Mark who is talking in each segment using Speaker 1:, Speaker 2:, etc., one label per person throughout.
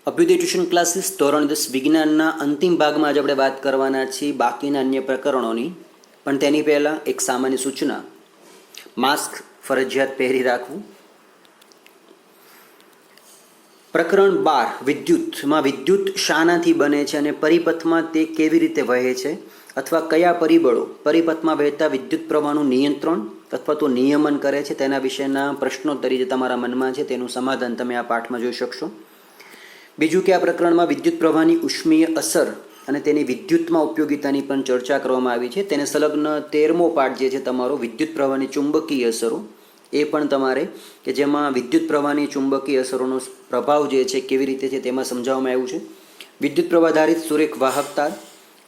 Speaker 1: Abhyuday tuition classes ધોરણ 10 વિજ્ઞાનના અંતિમ ભાગમાં આજે આપણે વાત કરવાના છીએ બાકીના અન્ય પ્રકરણોની. પણ તેની પહેલાં એક સામાન્ય સૂચના: માસ્ક ફરજિયાત પહેરી રાખવું. પ્રકરણ 12 વિદ્યુતમાં વિદ્યુત શાનાથી બને છે અને પરિપથમાં તે કેવી રીતે વહે છે, અથવા કયા પરિબળો પરિપથમાં વહેતા વિદ્યુત પ્રવાહનું નિયંત્રણ અથવા તો નિયમન કરે છે, તેના વિશેના પ્રશ્નોત્તરી જે તમારા મનમાં છે તેનું સમાધાન તમે આ પાઠમાં જોઈ શકશો. બીજું કે આ પ્રકરણમાં વિદ્યુત પ્રવાહની ઉષ્મીય અસર અને તેની વિદ્યુતમાં ઉપયોગિતાની પણ ચર્ચા કરવામાં આવી છે. તેને સંલગ્ન 13મો પાઠ જે છે તમારો વિદ્યુત પ્રવાહની ચુંબકીય અસરો, એ પણ તમારે કે જેમાં વિદ્યુત પ્રવાહની ચુંબકીય અસરોનો પ્રભાવ જે છે કેવી રીતે છે તેમાં સમજાવવામાં આવ્યું છે. વિદ્યુત પ્રવાહધારિત સુરેખ વાહક તાર,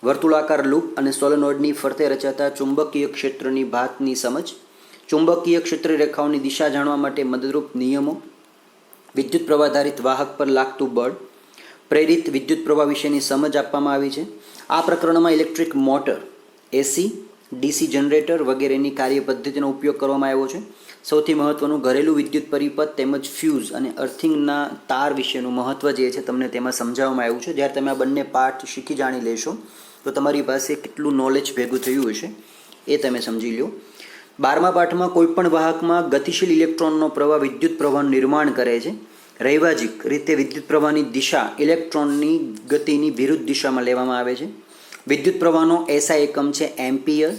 Speaker 1: વર્તુળાકાર લૂપ અને સોલેનોઇડની ફરતે રચાતા ચુંબકીય ક્ષેત્રની ભાતની સમજ, ચુંબકીય ક્ષેત્ર રેખાઓની દિશા જાણવા માટે મદદરૂપ નિયમો, વિદ્યુત પ્રવાહધારિત વાહક પર લાગતું બળ, પ્રેરિત વિદ્યુત પ્રવાહ વિશેની સમજ આપવામાં આવી છે. આ પ્રકરણમાં ઇલેક્ટ્રિક મોટર, એસી, ડીસી જનરેટર વગેરેની કાર્ય પદ્ધતિનો ઉપયોગ કરવામાં આવ્યો છે. સૌથી મહત્વનું ઘરેલું વિદ્યુત પરિપથ તેમજ ફ્યુઝ અને અર્થિંગના તાર વિશેનું મહત્વ જે છે તમને તેમાં સમજાવવામાં આવ્યું છે. જ્યારે તમે આ બંને પાઠ શીખી જાણી લેશો તો તમારી પાસે કેટલું નોલેજ ભેગું થયું હશે એ તમે સમજી લો. 12મા પાઠમાં કોઈપણ વાહકમાં ગતિશીલ ઇલેક્ટ્રોનનો પ્રવાહ વિદ્યુત પ્રવાહનું નિર્માણ કરે છે. રૈવાજિક રીતે વિદ્યુત પ્રવાહની દિશા ઇલેક્ટ્રોનની ગતિની વિરુદ્ધ દિશામાં લેવામાં આવે છે. વિદ્યુત પ્રવાહનો એસઆઈ એકમ છે એમ્પિયર.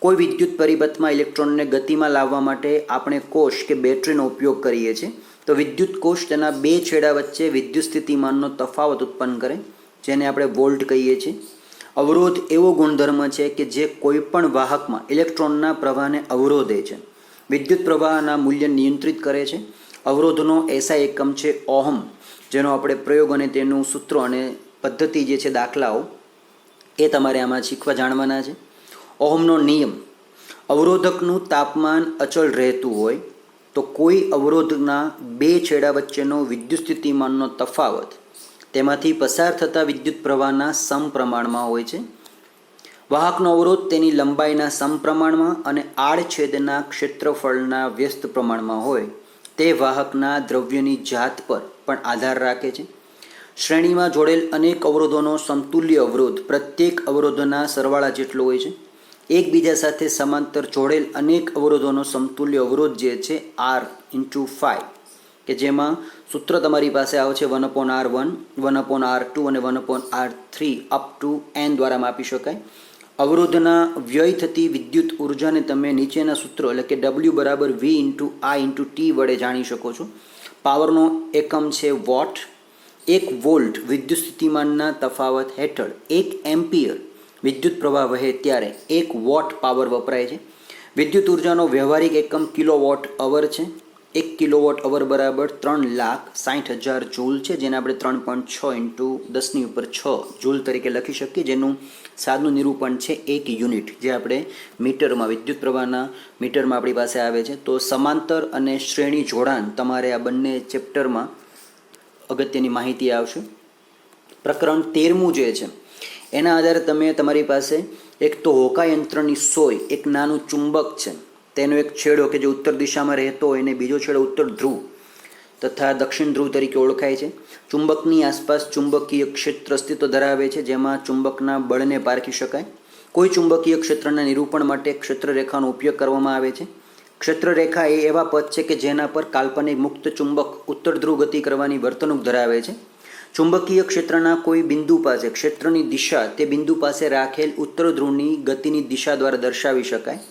Speaker 1: કોઈ વિદ્યુત પરિપથમાં ઇલેક્ટ્રોનને ગતિમાં લાવવા માટે આપણે કોષ કે બેટરીનો ઉપયોગ કરીએ છીએ. તો વિદ્યુત કોષ તેના બે છેડા વચ્ચે વિદ્યુત સ્થિતિમાનનો તફાવત ઉત્પન્ન કરે, જેને આપણે વોલ્ટ કહીએ છીએ. અવરોધ એવો ગુણધર્મ છે કે જે કોઈપણ વાહકમાં ઇલેક્ટ્રોનના પ્રવાહને અવરોધે છે. વિદ્યુત પ્રવાહના મૂલ્ય નિયંત્રિત કરે છે. અવરોધનો એસઆઈ એકમ છે ઓહમ, જેનો આપણે પ્રયોગ અને તેનું સૂત્ર અને પદ્ધતિ જે છે દાખલાઓ એ તમારે આમાં શીખવા જાણવાના છે. ઓહમનો નિયમ: અવરોધકનું તાપમાન અચળ રહેતું હોય તો કોઈ અવરોધના બે છેડા વચ્ચેનો વિદ્યુત સ્થિતિમાનનો તફાવત તેમાંથી પસાર થતા વિદ્યુત પ્રવાહના સમપ્રમાણમાં હોય છે. વાહકનો અવરોધ તેની લંબાઈના સમપ્રમાણમાં અને આડછેદના ક્ષેત્રફળના વ્યસ્ત પ્રમાણમાં હોય તે વાહકના દ્રવ્યની જાત પર પણ આધાર રાખે છે. શ્રેણીમાં જોડેલ અનેક અવરોધોનો સમતુલ્ય અવરોધ પ્રત્યેક અવરોધોના સરવાળા જેટલો હોય છે. એકબીજા સાથે સમાંતર જોડેલ અનેક અવરોધોનો સમતુલ્ય અવરોધ જે છે R/5, કે જેમાં સૂત્ર તમારી પાસે આવે છે 1/R1, 1/R2 અને 1/R3 અપ ટુ n દ્વારા માપી શકાય. અવરોધના વ્યય થતી વિદ્યુત ઉર્જાને તમે નીચેના સૂત્ર એટલે કે W = V/I/T વડે જાણી શકો છો. પાવરનો એકમ છે વોટ. 1 વોલ્ટ વિદ્યુત સ્થિતિમાનના તફાવત હેઠળ 1 એમ્પિયર વિદ્યુત પ્રવાહ વહે ત્યારે 1 વોટ પાવર વપરાય છે. વિદ્યુત ઉર્જાનો વ્યવહારિક એકમ કિલોવોટ અવર છે. 1 કિલોવોટ અવર બરાબર 3,60,000 જૂલ છે, જેને આપણે 3.6 × 10⁶ જૂલ તરીકે લખી શકીએ, જેનું સાદું નિરૂપણ છે 1 યુનિટ, જે આપણે મીટરમાં વિદ્યુત પ્રવાહના મીટરમાં આપણી પાસે આવે છે. તો સમાંતર અને શ્રેણી જોડાણ તમારે આ બંને ચેપ્ટરમાં અગત્યની માહિતી આવશે. પ્રકરણ 13મું જે છે એના આધારે તમે તમારી પાસે એક તો હોકાયંત્રની સોય, એક નાનું ચુંબક છે, તેનો એક છેડો કે જે ઉત્તર દિશામાં રહેતો હોય અને બીજો છેડો ઉત્તર ધ્રુવ તથા દક્ષિણ ધ્રુવ તરીકે ઓળખાય છે. ચુંબકની આસપાસ ચુંબકીય ક્ષેત્ર અસ્તિત્વ ધરાવે છે, જેમાં ચુંબકના બળને પારખી શકાય. કોઈ ચુંબકીય ક્ષેત્રના નિરૂપણ માટે ક્ષેત્રરેખાનો ઉપયોગ કરવામાં આવે છે. ક્ષેત્રરેખા એ એવા પથ છે કે જેના પર કાલ્પનિક મુક્ત ચુંબક ઉત્તર ધ્રુવ ગતિ કરવાની વર્તણૂક ધરાવે છે. ચુંબકીય ક્ષેત્રના કોઈ બિંદુ પાસે ક્ષેત્રની દિશા તે બિંદુ પાસે રાખેલ ઉત્તર ધ્રુવની ગતિની દિશા દ્વારા દર્શાવી શકાય.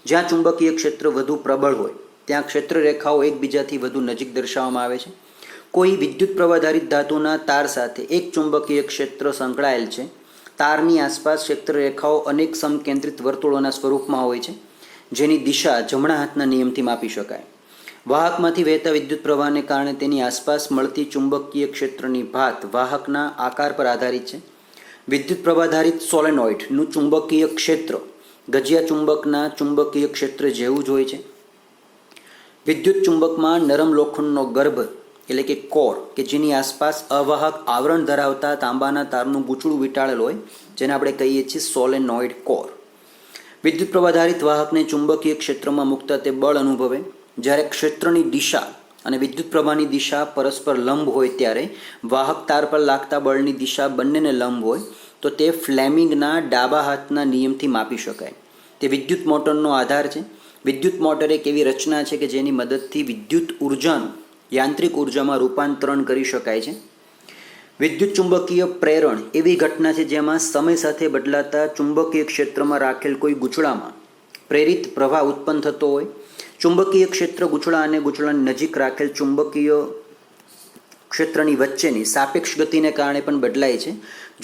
Speaker 1: જ્યાં ચુંબકીય ક્ષેત્ર વધુ પ્રબળ હોય ત્યાં ક્ષેત્રરેખાઓ એકબીજાથી વધુ નજીક દર્શાવવામાં આવે છે. કોઈ વિદ્યુત પ્રવાહધારિત ધાતુના તાર સાથે એક ચુંબકીય ક્ષેત્ર સંકળાયેલ છે. તારની આસપાસ ક્ષેત્રરેખાઓ અનેક સમકેન્દ્રિત વર્તુળોના સ્વરૂપમાં હોય છે, જેની દિશા જમણા હાથના નિયમથી માપી શકાય. વાહકમાંથી વહેતા વિદ્યુત પ્રવાહને કારણે તેની આસપાસ મળતી ચુંબકીય ક્ષેત્રની ભાત વાહકના આકાર પર આધારિત છે. વિદ્યુત પ્રવાહધારિત સોલેનોઇડનું ચુંબકીય ક્ષેત્ર ગજિયા ચુંબકના ચુંબકીય ક્ષેત્ર જેવું જ હોય છે. વિદ્યુત ચુંબકમાં નરમ લોખંડનો ગર્ભ એટલે કે કોર કે જેની આસપાસ અવાહક આવરણ ધરાવતા તાંબાના તારનું ગૂંચળું વીંટાળેલ હોય, જેને આપણે કહીએ છીએ સોલેનોઇડ કોર. વિદ્યુત પ્રવાહધારિત વાહકને ચુંબકીય ક્ષેત્રમાં મૂકતા તે બળ અનુભવે. જ્યારે ક્ષેત્રની દિશા અને વિદ્યુત પ્રવાહની દિશા પરસ્પર લંબ હોય ત્યારે વાહક તાર પર લાગતા બળની દિશા બંનેને લંબ હોય તો તે ફ્લેમિંગના ડાબા હાથના નિયમથી માપી શકાય. તે વિદ્યુત મોટરનો આધાર છે. વિદ્યુત મોટર એક એવી રચના છે કે જેની મદદથી વિદ્યુત ઉર્જાનું યાંત્રિક ઉર્જામાં રૂપાંતરણ કરી શકાય છે. વિદ્યુત ચુંબકીય પ્રેરણ એવી ઘટના છે જેમાં સમય સાથે બદલાતા ચુંબકીય ક્ષેત્રમાં રાખેલ કોઈ ગૂંચળામાં પ્રેરિત પ્રવાહ ઉત્પન્ન થતો હોય. ચુંબકીય ક્ષેત્ર ગૂંચળા અને ગૂંચળાની નજીક રાખેલ ચુંબકીય ક્ષેત્રની વચ્ચેની સાપેક્ષ ગતિને કારણે પણ બદલાય છે.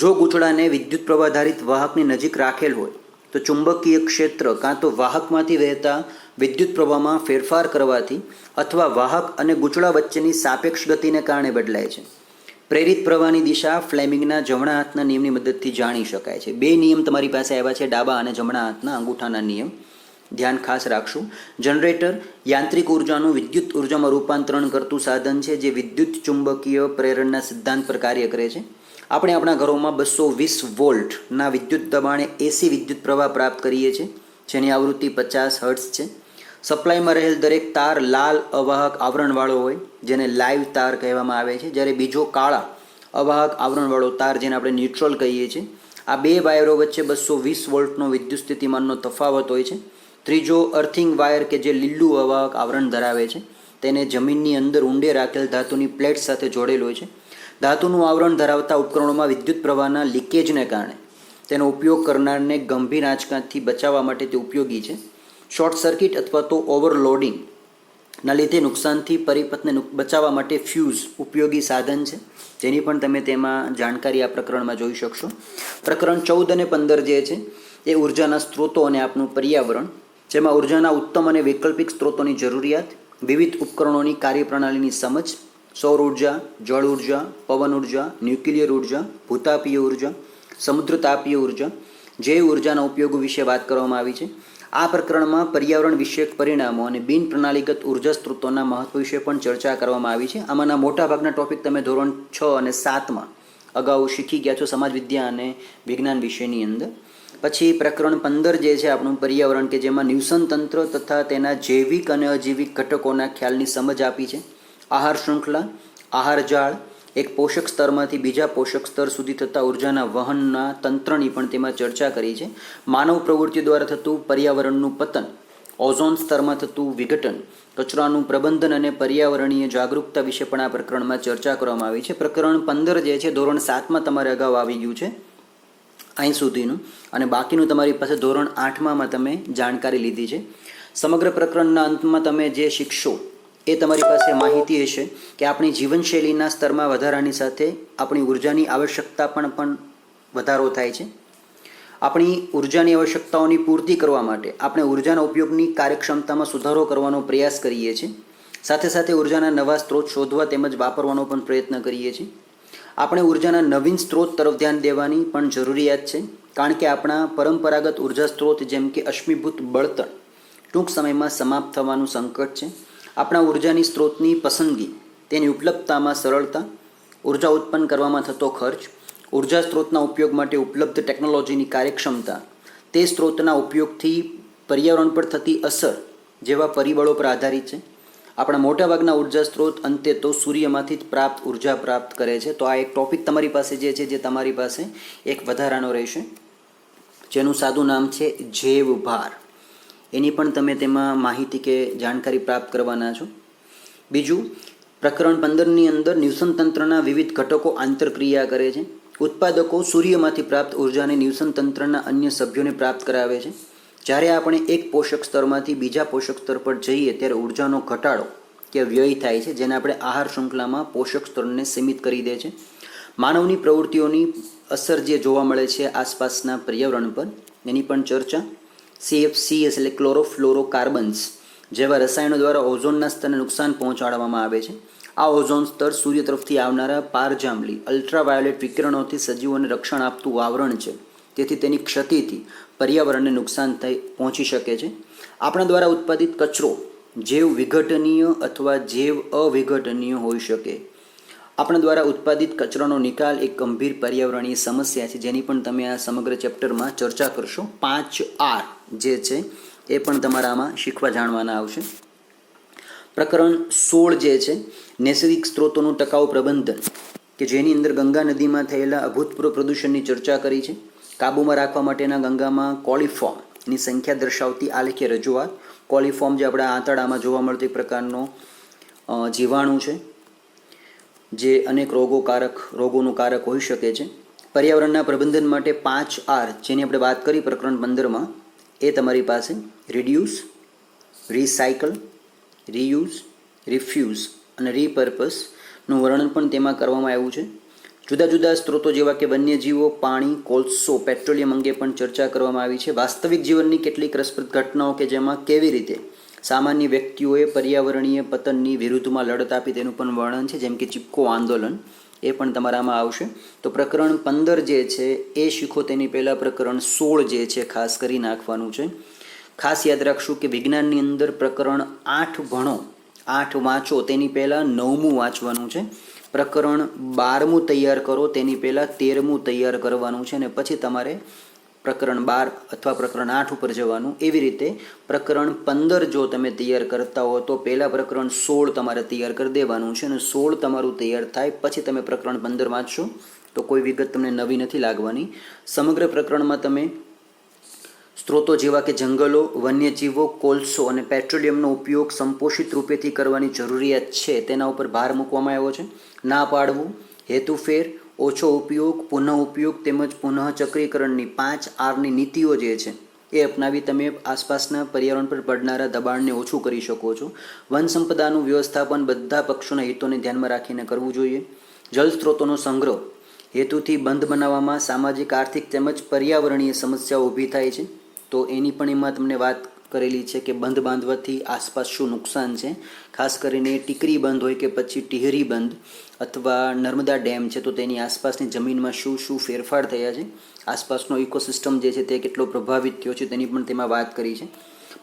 Speaker 1: જો ગૂંચળાને વિદ્યુત પ્રવાહધારિત વાહકની નજીક રાખેલ હોય તો ચુંબકીય ક્ષેત્ર કાં તો વાહકમાંથી વહેતા વિદ્યુત પ્રવાહમાં ફેરફાર કરવાથી અથવા વાહક અને ગૂંચળા વચ્ચેની સાપેક્ષ ગતિને કારણે બદલાય છે. પ્રેરિત પ્રવાહની દિશા ફ્લેમિંગના જમણા હાથના નિયમની મદદથી જાણી શકાય છે. બે નિયમ તમારી પાસે આવ્યા છે, ડાબા અને જમણા હાથના અંગૂઠાના નિયમ. ધ્યાન ખાસ રાખશું. જનરેટર યાંત્રિક ઉર્જાનું વિદ્યુત ઉર્જામાં રૂપાંતરણ કરતું સાધન છે જે વિદ્યુત ચુંબકીય પ્રેરણના સિદ્ધાંત પર કાર્ય કરે છે. આપણે આપણા ઘરોમાં 220 વોલ્ટના વિદ્યુત દબાણે એસી વિદ્યુત પ્રવાહ પ્રાપ્ત કરીએ છીએ, જેની આવૃત્તિ 50 હર્ટ્ઝ છે. સપ્લાયમાં રહેલ દરેક તાર લાલ અવાહક આવરણવાળો હોય, જેને લાઈવ તાર કહેવામાં આવે છે, જ્યારે બીજો કાળા અવાહક આવરણવાળો તાર, જેને આપણે ન્યુટ્રલ કહીએ છીએ. આ બે વાયરો વચ્ચે 220 વોલ્ટનો વિદ્યુત સ્થિતિમાનનો તફાવત હોય છે. ત્રીજો અર્થિંગ વાયર કે જે લીલું અવાહક આવરણ ધરાવે છે, તેને જમીનની અંદર ઊંડે રાખેલ ધાતુની પ્લેટ સાથે જોડેલ હોય છે. ધાતુનું આવરણ ધરાવતા ઉપકરણોમાં વિદ્યુત પ્રવાહના લીકેજને કારણે તેનો ઉપયોગ કરનારને ગંભીર આંચકાથી બચાવવા માટે તે ઉપયોગી છે. શોર્ટ સર્કિટ અથવા તો ઓવરલોડિંગના લીધે નુકસાનથી પરિપથને બચાવવા માટે ફ્યુઝ ઉપયોગી સાધન છે, જેની પણ તમે તેમાં જાણકારી આ પ્રકરણમાં જોઈ શકશો. પ્રકરણ 14 અને 15 જે છે એ ઉર્જાના સ્ત્રોતો અને આપનું પર્યાવરણ, જેમાં ઉર્જાના ઉત્તમ અને વૈકલ્પિક સ્ત્રોતોની જરૂરિયાત, વિવિધ ઉપકરણોની કાર્યપ્રણાલીની સમજ, સૌર ઉર્જા, જળ ઉર્જા, પવન ઉર્જા, ન્યુક્લિયર ઉર્જા, ભૂતાપીય ઉર્જા, સમુદ્ર તાપીય ઉર્જા, જૈવ ઉર્જાના ઉપયોગો વિશે વાત કરવામાં આવી છે. આ પ્રકરણમાં પર્યાવરણ વિષયક પરિણામો અને બિન પ્રણાલીગત ઉર્જા સ્ત્રોતોના મહત્વ વિશે પણ ચર્ચા કરવામાં આવી છે. આમાંના મોટાભાગના ટોપિક તમે ધોરણ 6 અને 7માં અગાઉ શીખી ગયા છો સમાજ વિદ્યા અને વિજ્ઞાન વિષયની અંદર. પછી પ્રકરણ 15 જે છે આપણું પર્યાવરણ, કે જેમાં નિવસન તંત્ર તથા તેના જૈવિક અને અજૈવિક ઘટકોના ખ્યાલની સમજ આપી છે. આહાર શૃંખલા, આહાર જાળ, એક પોષક સ્તરમાંથી બીજા પોષક સ્તર સુધી થતા ઉર્જાના વહનના તંત્રની પણ તેમાં ચર્ચા કરી છે. માનવ પ્રવૃત્તિ દ્વારા થતું પર્યાવરણનું પતન, ઓઝોન સ્તરમાં થતું વિઘટન, કચરાનું પ્રબંધન અને પર્યાવરણીય જાગૃતતા વિશે પણ આ પ્રકરણમાં ચર્ચા કરવામાં આવી છે. પ્રકરણ 15 જે છે ધોરણ 7માં તમારે અગાઉ આવી ગયું છે અહીં સુધીનું, અને બાકીનું તમારી પાસે ધોરણ 8માં તમે જાણકારી લીધી છે. સમગ્ર પ્રકરણના અંતમાં તમે જે શીખશો એ તમારી પાસે માહિતી હશે કે આપણી જીવનશૈલીના સ્તરમાં વધારાની સાથે આપણી ઉર્જાની આવશ્યકતા પણ વધારો થાય છે. આપણી ઉર્જાની આવશ્યકતાઓની પૂર્તિ કરવા માટે આપણે ઉર્જાના ઉપયોગની કાર્યક્ષમતામાં સુધારો કરવાનો પ્રયાસ કરીએ છીએ. સાથે સાથે ઉર્જાના નવા સ્ત્રોત શોધવા તેમજ વાપરવાનો પણ પ્રયત્ન કરીએ છીએ. આપણે ઉર્જાના નવીન સ્ત્રોત તરફ ધ્યાન દેવાની પણ જરૂરિયાત છે, કારણ કે આપણા પરંપરાગત ઉર્જા સ્ત્રોત જેમ કે અશ્મિભૂત બળતણ ટૂંક સમયમાં સમાપ્ત થવાનું સંકટ છે. આપણા ઉર્જાની સ્ત્રોતની પસંદગી, તેની ઉપલબ્ધતામાં સરળતા, ઉર્જા ઉત્પન્ન કરવામાં થતો ખર્ચ, ઉર્જા સ્ત્રોતના ઉપયોગ માટે ઉપલબ્ધ ટેકનોલોજીની કાર્યક્ષમતા, તે સ્ત્રોતના ઉપયોગથી પર્યાવરણ પર થતી અસર જેવા પરિબળો પર આધારિત છે. આપણા મોટાભાગના ઉર્જા સ્ત્રોત અંતે તો સૂર્યમાંથી જ પ્રાપ્ત ઉર્જા પ્રાપ્ત કરે છે. તો આ એક ટોપિક તમારી પાસે જે છે, જે તમારી પાસે એક વધારાનો રહેશે, જેનું સાદું નામ છે જૈવ ભાર. એની પણ તમે તેમાં માહિતી કે જાણકારી પ્રાપ્ત કરવાના છો. બીજું, પ્રકરણ 15ની અંદર નિવસન તંત્રના વિવિધ ઘટકો આંતરક્રિયા કરે છે. ઉત્પાદકો સૂર્યમાંથી પ્રાપ્ત ઉર્જાને નિવસન તંત્રના અન્ય સભ્યોને પ્રાપ્ત કરાવે છે. જ્યારે આપણે એક પોષક સ્તરમાંથી બીજા પોષક સ્તર પર જઈએ ત્યારે ઉર્જાનો ઘટાડો કે વ્યય થાય છે, જેને આપણે આહાર શૃંખલામાં પોષક સ્તરને સીમિત કરી દે છે. માનવની પ્રવૃત્તિઓની અસર જે જોવા મળે છે આસપાસના પર્યાવરણ પર, એની પણ ચર્ચા. CFCs એટલે ક્લોરોફ્લોરોકાર્બન્સ જેવા રસાયણો દ્વારા ઓઝોનના સ્તરને નુકસાન પહોંચાડવામાં આવે છે. આ ઓઝોન સ્તર સૂર્ય તરફથી આવનારા પારજાંબલી અલ્ટ્રાવાયોલેટ વિકિરણોથી સજીવોને રક્ષણ આપતું આવરણ છે. તેથી તેની ક્ષતિથી પર્યાવરણને નુકસાન પહોંચી શકે છે. આપણા દ્વારા ઉત્પાદિત કચરો જૈવ વિઘટનીય અથવા જૈવ અવિઘટનીય હોઈ શકે. આપણા દ્વારા ઉત્પાદિત કચરાનો નિકાલ એક ગંભીર પર્યાવરણીય સમસ્યા છે, જેની પણ તમે આ સમગ્ર ચેપ્ટરમાં ચર્ચા કરશો. 5R જે છે એ પણ તમારામાં શીખવા જાણવાના આવશે. પ્રકરણ 16 જે છે નૈસર્ગિક સ્ત્રોતોનું ટકાઉ પ્રબંધન, કે જેની અંદર ગંગા નદીમાં થયેલા અભૂતપૂર્વ પ્રદૂષણની ચર્ચા કરી છે. કાબૂમાં રાખવા માટેના ગંગામાં કોલિફોર્મની સંખ્યા દર્શાવતી આલેખીય રજૂઆત. કોલિફોર્મ જે આપણા આંતરડામાં જોવા મળતી પ્રકારનો જીવાણુ છે, જે અનેક રોગોનું કારક હોઈ શકે છે. પર્યાવરણના પ્રબંધન માટે 5R જેની આપણે વાત કરી પ્રકરણ 15માં, એ તમારી પાસે રિડ્યુસ, રિસાયકલ, રીયુઝ, રિફ્યુઝ અને રીપર્પસનું વર્ણન પણ તેમાં કરવામાં આવ્યું છે. જુદા જુદા સ્ત્રોતો જેવા કે વન્યજીવો, પાણી, કોલસો, પેટ્રોલિયમ અંગે પણ ચર્ચા કરવામાં આવી છે. વાસ્તવિક જીવનની કેટલીક રસપ્રદ ઘટનાઓ કે જેમાં કેવી રીતે સામાન્ય વ્યક્તિઓએ પર્યાવરણીય પતનની વિરુદ્ધમાં લડત આપી તેનું પણ વર્ણન છે, જેમ કે ચિપકો આંદોલન, એ પણ તમારામાં આવશે. તો પ્રકરણ 15 જે છે એ શીખો તેની પહેલાં પ્રકરણ 16 જે છે ખાસ કરી નાખવાનું છે. ખાસ યાદ રાખશું કે વિજ્ઞાનની અંદર પ્રકરણ 8 ભણો, 8 વાંચો તેની પહેલાં 9મું વાંચવાનું છે. પ્રકરણ 12મું તૈયાર કરો તેની પહેલાં 13મું તૈયાર કરવાનું છે, અને પછી તમારે પ્રકરણ 12 અથવા પ્રકરણ 8 ઉપર જવાનું. એવી રીતે પ્રકરણ 15 જો તમે તૈયાર કરતા હો તો પહેલાં પ્રકરણ 16 તમારે તૈયાર કરી દેવાનું છે, અને 16 તમારું તૈયાર થાય પછી તમે પ્રકરણ 15 વાંચશો તો કોઈ વિગત તમને નવી નથી લાગવાની. સમગ્ર પ્રકરણમાં તમે સ્ત્રોતો જેવા કે જંગલો, વન્યજીવો, કોલસો અને પેટ્રોલિયમનો ઉપયોગ સંપોષિત રૂપેથી કરવાની જરૂરિયાત છે તેના ઉપર ભાર મૂકવામાં આવ્યો છે. ના પાડવું, હેતુફેર, ઓછો ઉપયોગ, પુનઃ ઉપયોગ તેમજ પુનઃ ચક્રીકરણની 5Rની નીતિઓ જે છે એ અપનાવી તમે આસપાસના પર્યાવરણ પર પડનારા દબાણને ઓછું કરી શકો છો. વન સંપદાનું વ્યવસ્થાપન બધા પક્ષોના હિતોને ધ્યાનમાં રાખીને કરવું જોઈએ. જળ સ્ત્રોતોનો સંગ્રહ હેતુથી બંધ બનાવવામાં સામાજિક, આર્થિક તેમજ પર્યાવરણીય સમસ્યાઓ ઊભી થાય છે, તો એની પણ એમાં તમને વાત કરેલી છે કે બંધ બાંધવાથી આસપાસ શું નુકસાન છે. ખાસ કરીને ટીકરી બંધ હોય કે પછી ટિહરી બંધ અથવા નર્મદા ડેમ છે તો તેની આસપાસની જમીનમાં શું શું ફેરફાર થયા છે, આસપાસનો ઇકોસિસ્ટમ જે છે તે કેટલો પ્રભાવિત થયો છે તેની પણ તેમાં વાત કરી છે.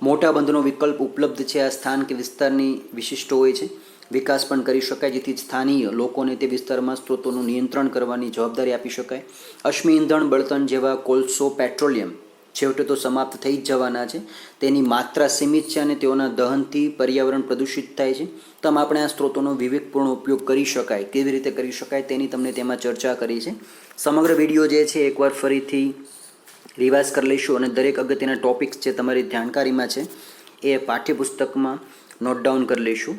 Speaker 1: મોટા બંધનો વિકલ્પ ઉપલબ્ધ છે. આ સ્થાન કે વિસ્તારની વિશિષ્ટ હોય છે. વિકાસ પણ કરી શકાય જેથી સ્થાનીય લોકોને તે વિસ્તારમાં સ્ત્રોતોનું નિયંત્રણ કરવાની જવાબદારી આપી શકાય. અશ્મિ ઇંધણ બળતણ જેવા કોલસો, પેટ્રોલિયમ છેવટે તો સમાપ્ત થઈ જ જવાના છે. તેની માત્રા સીમિત છે અને તેઓના દહનથી પર્યાવરણ પ્રદૂષિત થાય છે. તો આપણે આ સ્ત્રોતોનો વિવેકપૂર્ણ ઉપયોગ કરી શકાય, કેવી રીતે કરી શકાય તેની તમને તેમાં ચર્ચા કરી છે. સમગ્ર વિડીયો જે છે એકવાર ફરીથી રિવાઇઝ કરી લઈશું અને દરેક અગત્યના ટોપિક્સ જે તમારી જાણકારીમાં છે એ પાઠ્યપુસ્તકમાં નોટ ડાઉન કરી લઈશું.